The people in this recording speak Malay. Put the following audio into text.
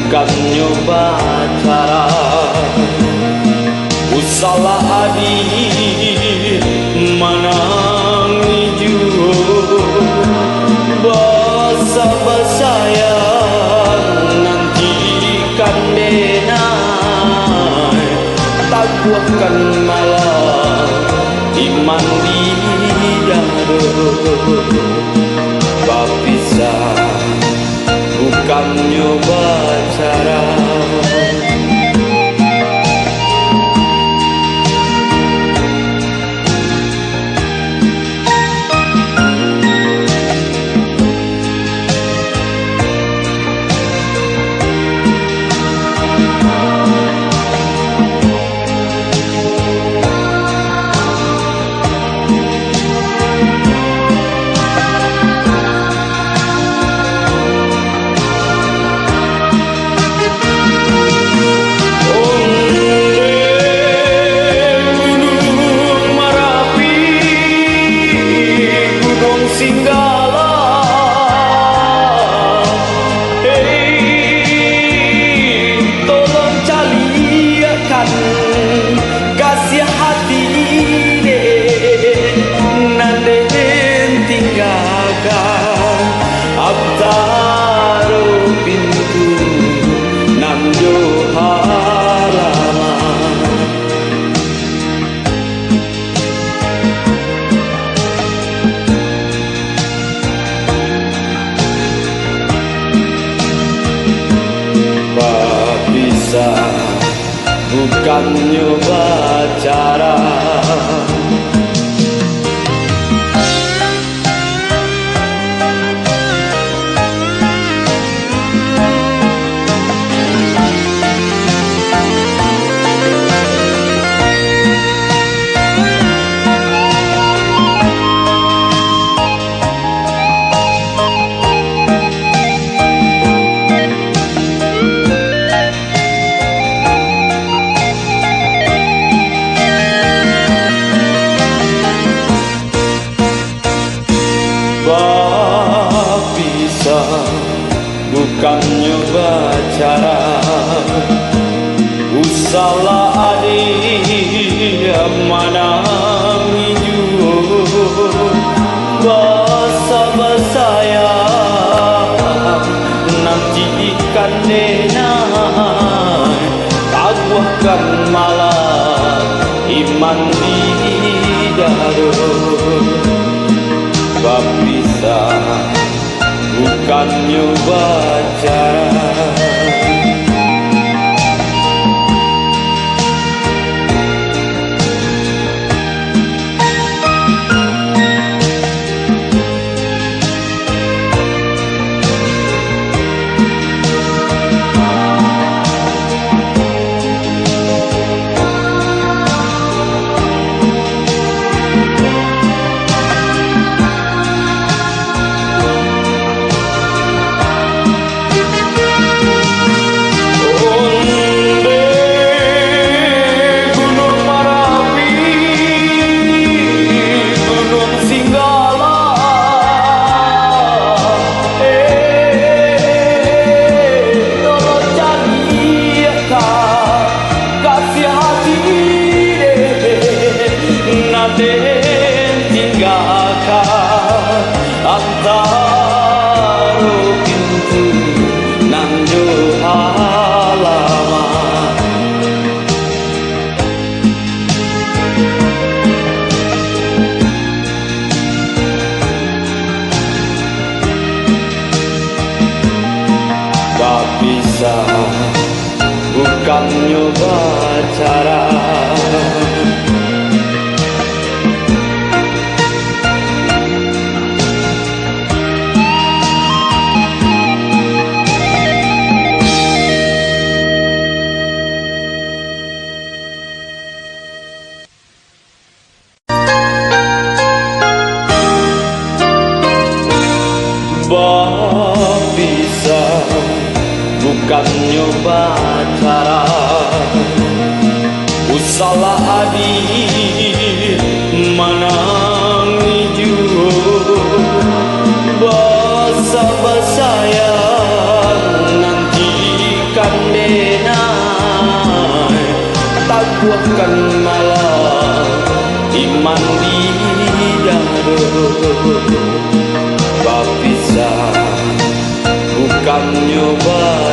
bukan nyoba cara. Usalah adik manang hijau basa-basa yang nantikan denai taguakan malam iman di dado bapisah bukan nyoba cara. Bukan nyoba cara. Bukan nyoba cara. Usalah adik manang hijau basa-basa yang nanti ikan denai taguakan malam iman di dado bapisah bukan nyoba cara. Bukan nyoba cara. Bukan nyoba cara. Usalah adik manang hijau basa-basa yang nantikan buahkan malah iman di dada. Bapisa bukan nyoba